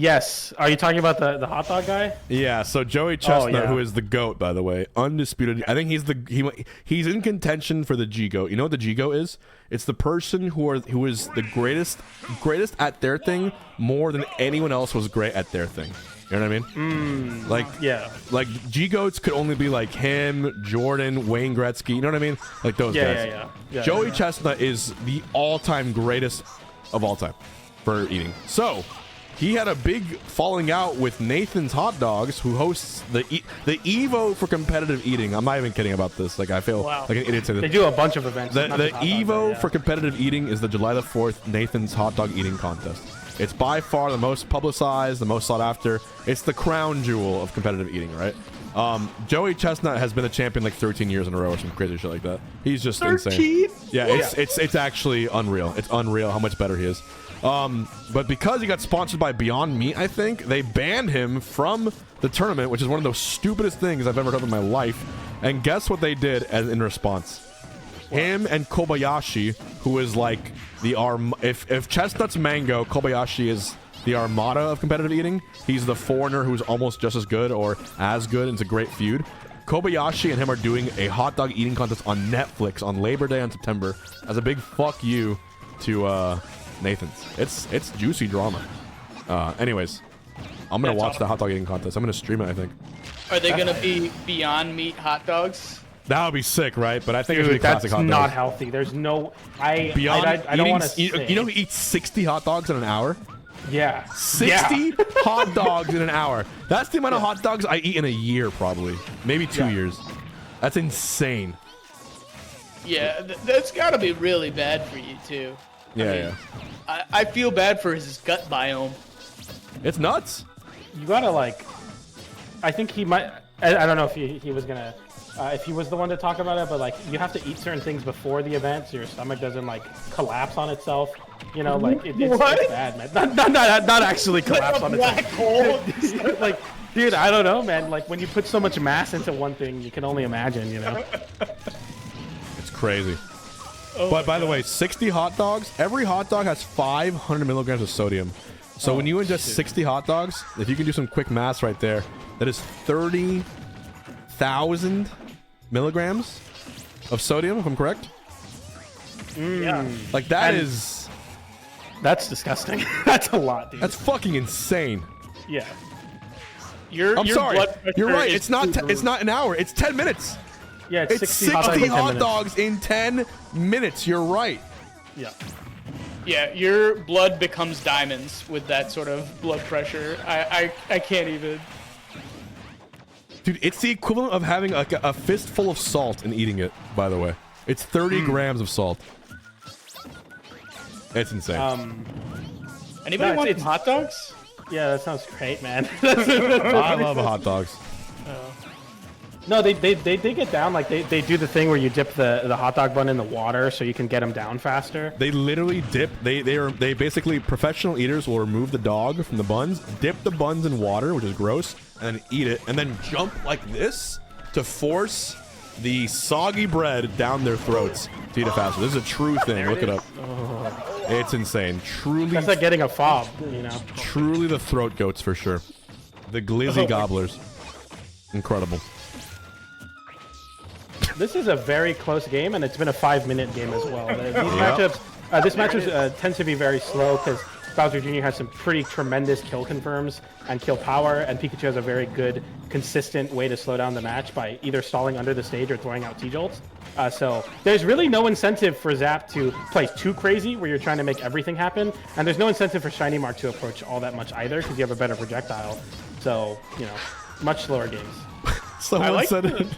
Yes. Are you talking about the hot dog guy? Yeah. So Joey Chestnut, who is the GOAT, by the way, undisputed. I think he's in contention for the G GOAT. You know what the G GOAT is? It's the person who is the greatest at their thing more than anyone else was great at their thing. You know what I mean? Like G GOATs could only be like him, Jordan, Wayne Gretzky. You know what I mean? Like those guys. Yeah. Joey Chestnut is the all-time greatest of all time for eating. So he had a big falling out with Nathan's Hot Dogs, who hosts the Evo for competitive eating. I'm not even kidding about this. Like, I feel like an idiot saying this. They do a bunch of events. The Evo for competitive eating is the July the 4th Nathan's Hot Dog eating contest. It's by far the most publicized, the most sought after. It's the crown jewel of competitive eating, right? Joey Chestnut has been a champion like 13 years in a row or some crazy shit like that. He's just 13? Insane. Yeah, it's actually unreal. It's unreal how much better he is. But because he got sponsored by Beyond Meat, I think, they banned him from the tournament, which is one of the stupidest things I've ever heard in my life. And guess what they did in response? What? Him and Kobayashi, who is like the if Chestnut's Mango, Kobayashi is the Armada of competitive eating. He's the foreigner who's almost just as good or as good, and it's a great feud. Kobayashi and him are doing a hot dog eating contest on Netflix on Labor Day in September as a big fuck you to Nathan's. It's juicy drama. Anyways, I'm gonna watch the hot dog eating contest. I'm gonna stream it, I think. Are they gonna be Beyond Meat hot dogs? That would be sick, right? But I think it's gonna be classic hot dogs. That's not healthy. There's no. I don't want to. You know who eats 60 hot dogs in an hour? Yeah. 60 hot dogs in an hour. That's the amount of hot dogs I eat in a year, probably. Maybe 2 years. That's insane. Yeah, that's got to be really bad for you too. Yeah, I feel bad for his gut biome. It's nuts. You gotta like. I think he might. I don't know if he was gonna. If he was the one to talk about it, but like you have to eat certain things before the event so your stomach doesn't like collapse on itself. You know, like it's bad, man. Not actually collapse on itself. Black hole. Like, dude, I don't know, man. Like when you put so much mass into one thing, you can only imagine. You know. It's crazy. But by the way, 60 hot dogs. Every hot dog has 500 milligrams of sodium. So when you ingest 60 hot dogs, if you can do some quick math right there, that is 30,000 milligrams of sodium, if I'm correct. Yeah. Like that is... That's disgusting. That's a lot, dude. That's fucking insane. Yeah. I'm sorry. You're right. It's not an hour. It's 10 minutes. Yeah, it's 60 hot dogs in 10 minutes. You're right. Yeah. Yeah, your blood becomes diamonds with that sort of blood pressure. I can't even. Dude, it's the equivalent of having like a fistful of salt and eating it, by the way. It's 30 grams of salt. It's insane. Anybody want hot dogs? Yeah, that sounds great, man. I love hot dogs. No, they get down like they do the thing where you dip the hot dog bun in the water so you can get them down faster. They literally dip. They basically, professional eaters will remove the dog from the buns, dip the buns in water, which is gross, and then eat it, and then jump like this to force the soggy bread down their throats to eat it faster. This is a true thing. Look it up. It's insane. Truly, that's like getting a fob, you know. Truly the throat goats for sure. The glizzy gobblers. Incredible. This is a very close game, and it's been a 5-minute game as well. This matchup tends to be very slow because Bowser Jr. has some pretty tremendous kill confirms and kill power, and Pikachu has a very good, consistent way to slow down the match by either stalling under the stage or throwing out T-Jolts. So there's really no incentive for ZAP to play too crazy where you're trying to make everything happen, and there's no incentive for ShinyMark to approach all that much either because you have a better projectile. So, you know, much slower games. Someone said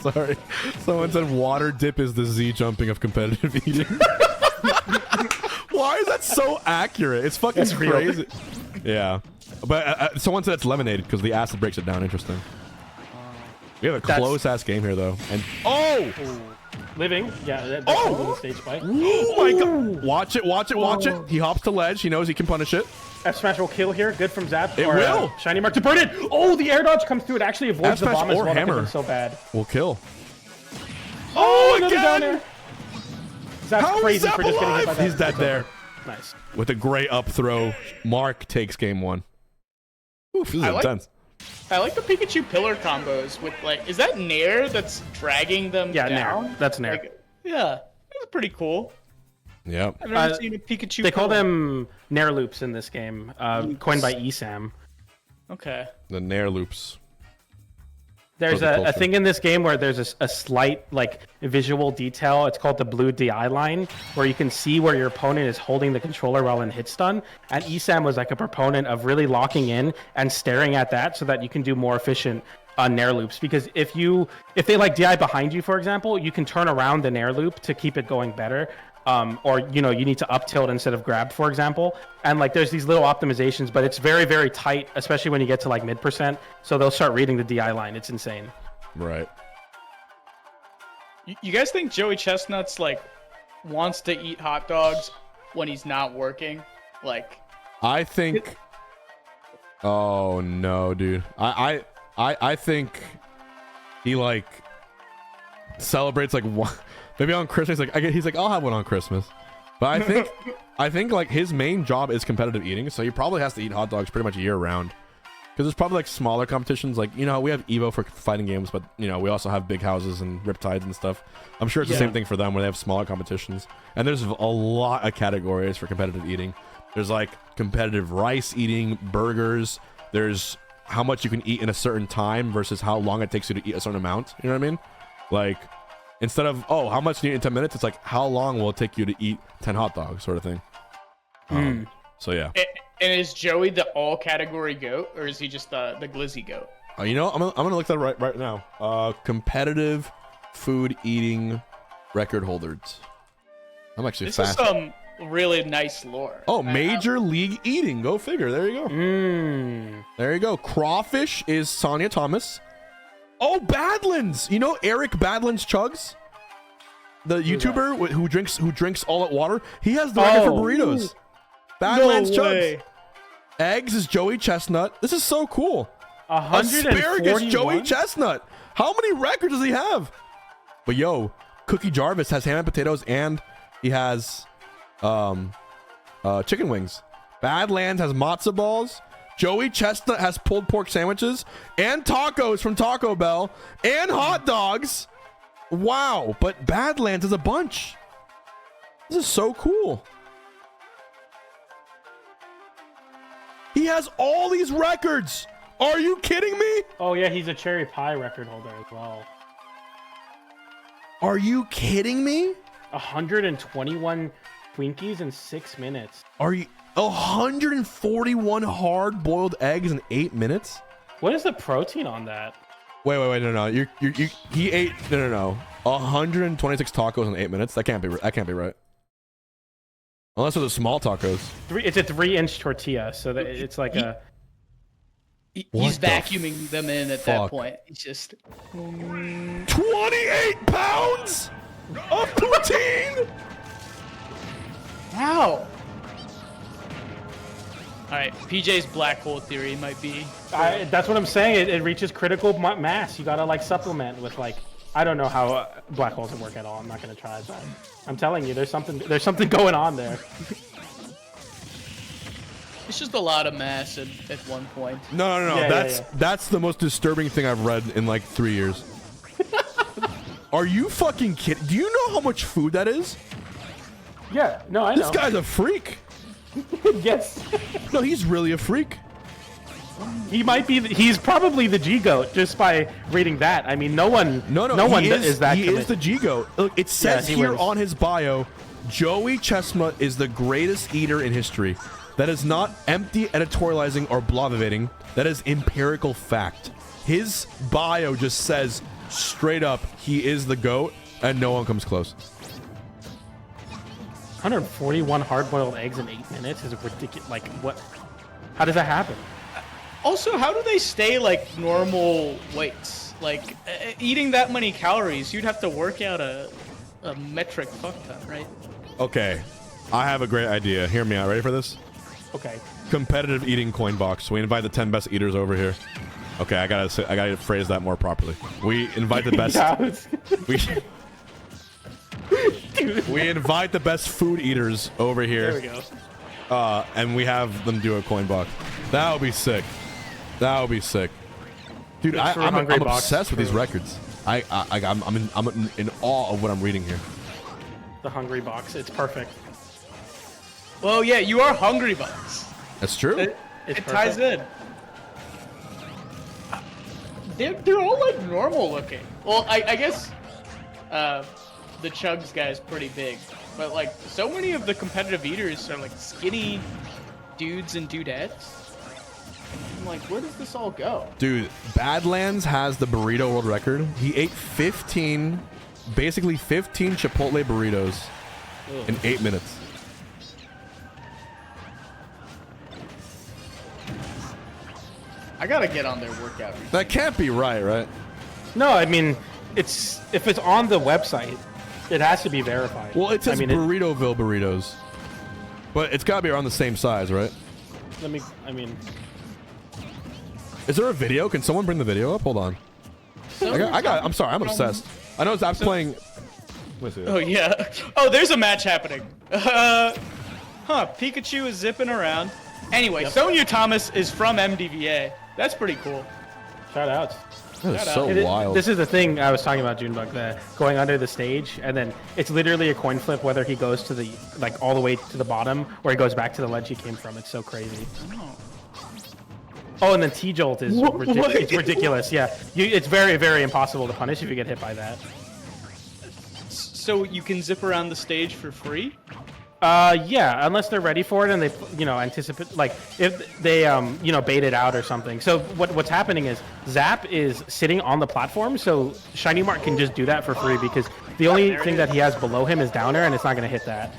sorry. Someone said water dip is the Z jumping of competitive eating. Why is that so accurate? It's fucking crazy. Yeah. But someone said it's lemonade because the acid breaks it down. Interesting. We have a close ass game here though. And living. Yeah, that's stage spike. Oh my god. Watch it, watch it, watch it. He hops to ledge. He knows he can punish it. F smash will kill here. Good from Zap. It will. ShinyMark to burn it. Oh, the air dodge comes through. It actually avoids the bomb as well. Hammer. So bad. Will kill. Oh, again. Zap's crazy Zap for just getting hit by that. He's dead there. Nice. With a great up throw, Mark takes game 1. Oof, this is intense. I like the Pikachu pillar combos with like, is that Nair that's dragging them down? Nair. That's Nair. Like, yeah, that's pretty cool. Yep. I've never seen a Pikachu. They call them Nair loops in this game, coined by ESAM. Okay. The Nair loops. There's a thing in this game where there's a slight like visual detail. It's called the blue DI line, where you can see where your opponent is holding the controller while in hit stun. And ESAM was like a proponent of really locking in and staring at that so that you can do more efficient Nair loops. Because if they like DI behind you, for example, you can turn around the Nair loop to keep it going better. Or you need to up tilt instead of grab, for example. And like there's these little optimizations, but it's very, very tight, especially when you get to like mid%. So they'll start reading the DI line. It's insane. Right. You guys think Joey Chestnut's like wants to eat hot dogs when he's not working? Like, I think. Oh no, dude. I think he like celebrates like one. Maybe on Christmas, he's like, I'll have one on Christmas. But I think like his main job is competitive eating, so he probably has to eat hot dogs pretty much year round. Because there's probably like smaller competitions, like we have Evo for fighting games, but we also have big houses and Riptides and stuff. I'm sure it's the same thing for them where they have smaller competitions. And there's a lot of categories for competitive eating. There's like competitive rice eating, burgers. There's how much you can eat in a certain time versus how long it takes you to eat a certain amount. You know what I mean? Like, instead of, how much can you eat in 10 minutes? It's like, how long will it take you to eat 10 hot dogs sort of thing. So, yeah. And is Joey the all category goat, or is he just the glizzy goat? I'm gonna look that right now. Competitive food eating record holders. I'm actually fast. This is some really nice lore. Oh, Major League Eating. Go figure. There you go. There you go. Crawfish is Sonia Thomas. Oh, Badlands! Eric Badlands Chugs, the YouTuber who drinks all that water. He has the record for burritos. Badlands Chugs. Eggs is Joey Chestnut. This is so cool. Asparagus Joey Chestnut. How many records does he have? But Cookie Jarvis has ham and potatoes, and he has chicken wings. Badlands has matzo balls. Joey Chestnut has pulled pork sandwiches and tacos from Taco Bell and hot dogs. Wow, but Badlands is a bunch. This is so cool. He has all these records. Are you kidding me? Oh yeah, he's a cherry pie record holder as well. Are you kidding me? 121 Twinkies in 6 minutes. Are you 141 hard-boiled eggs in 8 minutes? What is the protein on that? Wait, no. He ate 126 tacos in 8 minutes. That can't be right. Unless they're the small tacos. It's a 3-inch tortilla, so that it's like he's vacuuming them in at that point. He's just 28 pounds of poutine. Wow. All right, PJ's black hole theory might be. That's what I'm saying. It reaches critical mass. You gotta like supplement with like, I don't know how black holes work at all. I'm not gonna try, but I'm telling you, there's something going on there. It's just a lot of mass at one point. No. Yeah, that's the most disturbing thing I've read in like 3 years. Are you fucking kidding? Do you know how much food that is? Yeah, no, I know. This guy's a freak. Yes. No, he's really a freak. He might be. He's probably the G goat just by reading that. I mean, no one is that. He is the G goat. Look, it says here on his bio, Joey Chestnut is the greatest eater in history. That is not empty editorializing or blavating. That is empirical fact. His bio just says straight up, he is the GOAT, and no one comes close. 141 hard-boiled eggs in 8 minutes is ridiculous. Like, what? How does that happen? Also, how do they stay like normal weights? Like, eating that many calories, you'd have to work out a metric fuck ton, right? Okay, I have a great idea. Hear me out. Ready for this? Okay. Competitive eating Coinbox. We invite the 10 best eaters over here. Okay, I gotta phrase that more properly. We invite the best. We invite the best food eaters over here. There we go. And we have them do a Coinbox. That would be sick. That would be sick. Dude, I'm obsessed with these records. I'm in awe of what I'm reading here. The HungryBox, it's perfect. Well, yeah, you are HungryBox. That's true. It ties in. They're all like normal looking. Well, I guess the Chugs guy is pretty big, but like so many of the competitive eaters are like skinny dudes and dudettes. I'm like, where does this all go? Dude, Badlands has the burrito world record. He ate 15 Chipotle burritos in 8 minutes. I gotta get on their workout routine. That can't be right? No, I mean, if it's on the website, it has to be verified. Well, it says Burritoville burritos, but it's gotta be around the same size, right? Is there a video? Can someone bring the video up? Hold on. I'm sorry, I'm obsessed. I know Zap's playing. Oh yeah. Oh, there's a match happening. Pikachu is zipping around. Anyway, Sonia Thomas is from MDVA. That's pretty cool. Shout out. That is so wild. This is the thing I was talking about, Junebug, the going under the stage, and then it's literally a coin flip whether he goes to the all the way to the bottom or he goes back to the ledge he came from. It's so crazy. Oh, and then T-Jolt is it's ridiculous. Yeah, it's very, very impossible to punish if you get hit by that. So you can zip around the stage for free? Yeah, unless they're ready for it and they, anticipate, like if they, bait it out or something. So what's happening is ZAP is sitting on the platform, so ShinyMark can just do that for free because the only thing that he has below him is down air, and it's not going to hit that.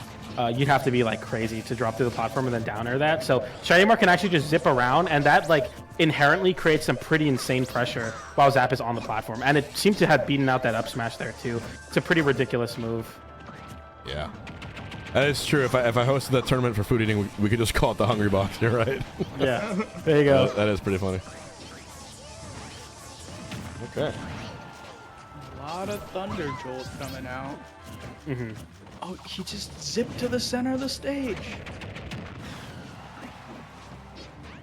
You'd have to be like crazy to drop through the platform and then down air that. So ShinyMark can actually just zip around, and that inherently creates some pretty insane pressure while ZAP is on the platform. And it seemed to have beaten out that up smash there too. It's a pretty ridiculous move. Yeah. That is true. If I hosted that tournament for food eating, we could just call it the HungryBox. You're right. Yeah. There you go. That is pretty funny. Okay. A lot of Thunder Jolt coming out. Oh, he just zipped to the center of the stage.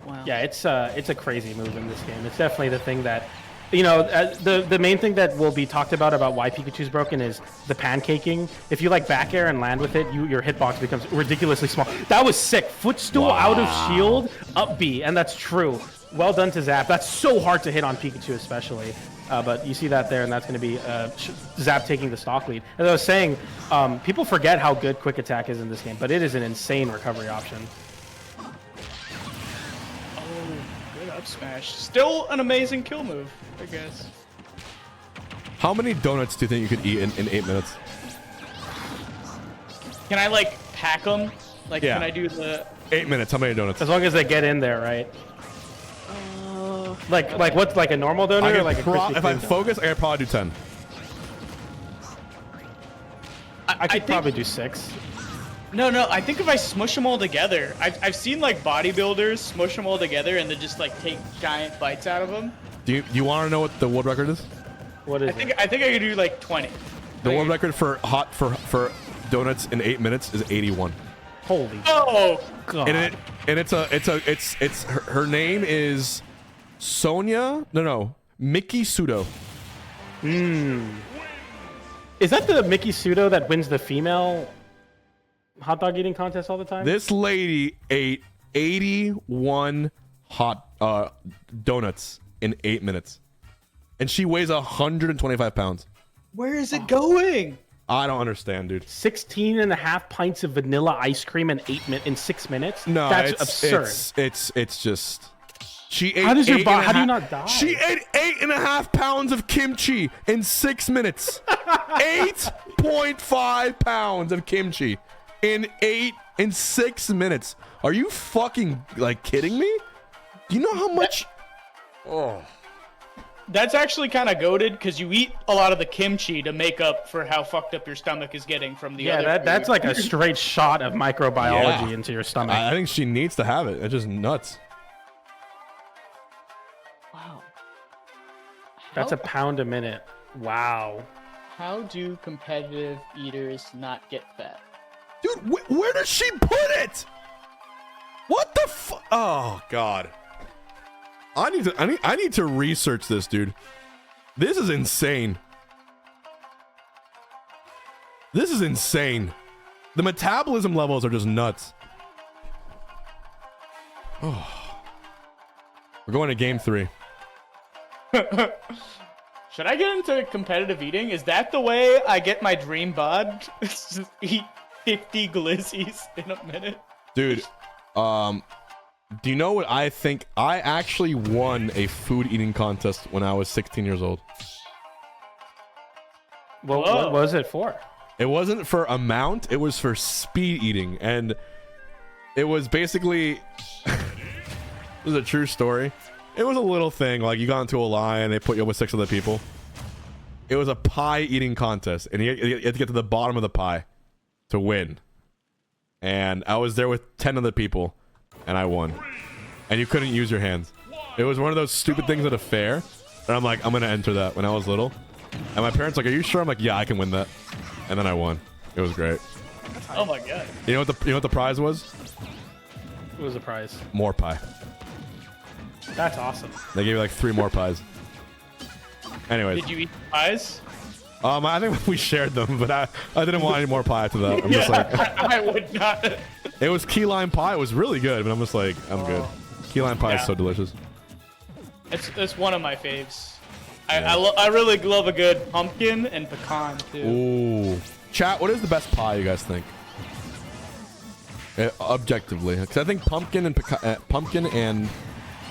Wow. Yeah, it's a crazy move in this game. It's definitely the thing that, the main thing that will be talked about why Pikachu's broken is the pancaking. If you back air and land with it, your hitbox becomes ridiculously small. That was sick. Footstool out of shield, up B, and that's true. Well done to ZAP. That's so hard to hit on Pikachu especially. But you see that there, and that's going to be ZAP taking the stock lead. As I was saying, people forget how good Quick Attack is in this game, but it is an insane recovery option. Up smash. Still an amazing kill move, I guess. How many donuts do you think you could eat in 8 minutes? Can I pack them? Yeah. Can I do the 8 minutes? How many donuts? As long as they get in there, right? What's a normal donut or a Krispy if I Kreme focus, I could probably do 10. I could probably do 6. No, I think if I smush them all together, I've seen bodybuilders smush them all together and then just take giant bites out of them. Do you want to know what the world record is? What is it? I think I could do 20. The world record for donuts in 8 minutes is 81. Holy. Oh God. And it's her name is Sonia. No, Mickey Sudo. Is that the Mickey Sudo that wins the female hot dog eating contest all the time? This lady ate 81 donuts in 8 minutes, and she weighs 125 pounds. Where is it going? I don't understand, dude. 16.5 pints of vanilla ice cream in 6 minutes? No, that's absurd. It's just. She ate. How do you not die? She ate 8.5 pounds of kimchi in 6 minutes. 8.5 pounds of kimchi in 6 minutes. Are you fucking kidding me? Do you know how much? Oh. That's actually kind of goated because you eat a lot of the kimchi to make up for how fucked up your stomach is getting from the other food. That's like a straight shot of microbiology into your stomach. I think she needs to have it. It's just nuts. Wow. That's a pound a minute. Wow. How do competitive eaters not get fat? Dude, where does she put it? What the fuck? Oh, God. I need to research this, dude. This is insane. This is insane. The metabolism levels are just nuts. Oh. We're going to game 3. Should I get into competitive eating? Is that the way I get my dream bod? Just eat 50 glizzies in a minute. Dude, do you know what I think? I actually won a food eating contest when I was 16 years old. Well, what was it for? It wasn't for amount, it was for speed eating. And it was basically, this is a true story. It was a little thing, like you got into a line and they put you up with 6 other people. It was a pie eating contest, and you had to get to the bottom of the pie to win. And I was there with 10 other people, and I won. And you couldn't use your hands. It was one of those stupid things at a fair, and I'm like, I'm gonna enter that when I was little. And my parents were like, are you sure? I'm like, yeah, I can win that. And then I won. It was great. Oh my god. You know what the prize was? What was the prize? More pie. That's awesome. They gave you like 3 more pies. Anyways. Did you eat pies? I think we shared them, but I didn't want any more pie after that. I'm just like, I would not. it was key lime pie. It was really good, but I'm just like, I'm good. Key lime pie is so delicious. It's one of my faves. I really love a good pumpkin and pecan too. Ooh. Chat, what is the best pie you guys think? Objectively, because I think pumpkin and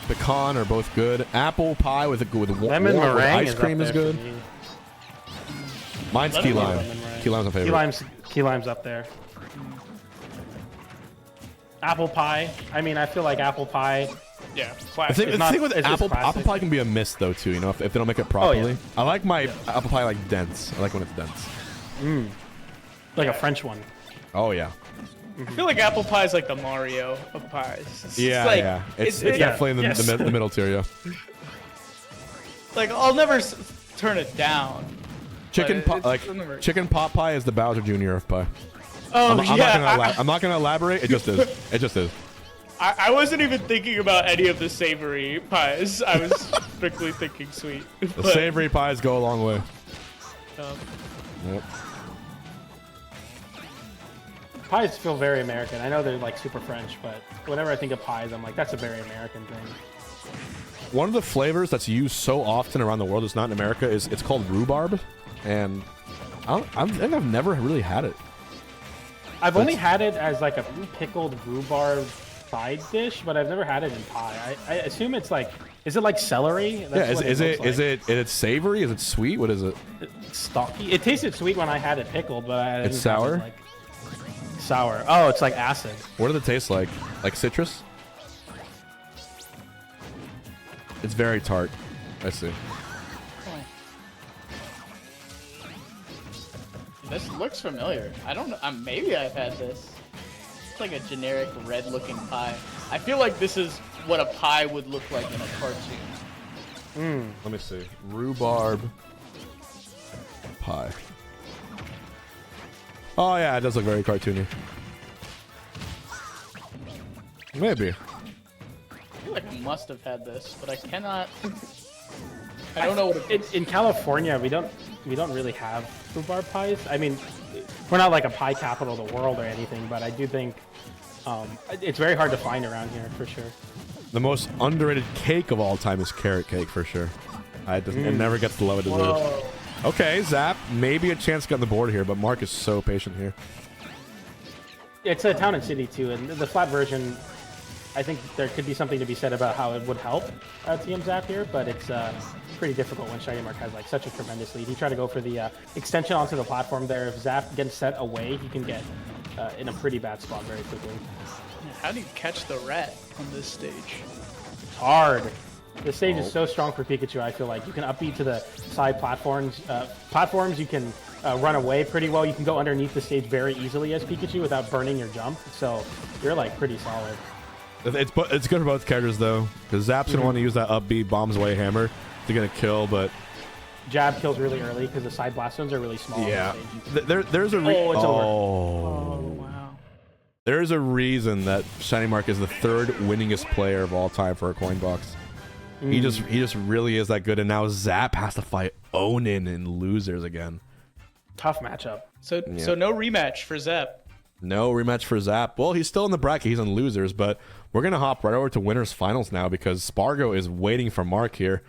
pecan are both good. Apple pie with lemon meringue ice cream is good. Mine's key lime. Key lime's my favorite. Key lime's up there. Apple pie. I mean, I feel like apple pie. Yeah, the thing with apple pie can be a miss though too. You know, if they don't make it properly. Oh, yeah. I like my apple pie like dense. I like when it's dense. Like a French one. Oh yeah. I feel like apple pie is like the Mario of pies. It's definitely in the middle tier. Yeah. Like I'll never turn it down. Chicken pot pie is the Bowser Jr. of pie. Oh I'm not gonna elaborate. It just is. It just is. I wasn't even thinking about any of the savory pies. I was strictly thinking sweet. The savory pies go a long way. Yep. Pies feel very American. I know they're like super French, but whenever I think of pies, I'm like, that's a very American thing. One of the flavors that's used so often around the world, it's not in America, it's called rhubarb, and I think I've never really had it. I've only had it as like a pickled rhubarb side dish, but I've never had it in pie. I assume it's like, is it like celery? That's is it savory? Is it sweet? What is it? It's stocky. It tasted sweet when I had it pickled, but I didn't it's sour. Have it, like, sour. Oh, it's like acid. What does it taste like? Like citrus? It's very tart. I see. This looks familiar. I don't know. Maybe I've had this. It's like a generic red-looking pie. I feel like this is what a pie would look like in a cartoon. Let me see. Rhubarb pie. Oh yeah, it does look very cartoony. Maybe. I feel like I must have had this, but I cannot. I don't know what it is. In California, we don't really have rhubarb pies. I mean, we're not like a pie capital of the world or anything, but I do think it's very hard to find around here for sure. The most underrated cake of all time is carrot cake for sure. It never gets the love it deserves. Okay, Zap, maybe a chance to get on the board here, but Mark is so patient here. It's a town and city too, and the flat version, I think there could be something to be said about how it would help TM Zap here, but it's pretty difficult when ShinyMark has like such a tremendous lead. He tried to go for the extension onto the platform there. If Zap gets set away, he can get in a pretty bad spot very quickly. How do you catch the rat on this stage? It's hard. The stage is so strong for Pikachu, I feel like. You can upbeat to the side platforms. You can run away pretty well. You can go underneath the stage very easily as Pikachu without burning your jump. So you're like pretty solid. It's good for both characters though, because Zap's gonna want to use that upbeat bombs away hammer to get a kill, but jab kills really early because the side blast zones are really small. Yeah, there's a wow. There's a reason that ShinyMark is the 3rd winningest player of all time for a Coinbox. He just really is that good. And now Zap has to fight Onin in losers again. Tough matchup. So no rematch for Zap. No rematch for Zap. Well, he's still in the bracket. He's on losers, but we're gonna hop right over to winners finals now because Spargo is waiting for Mark here.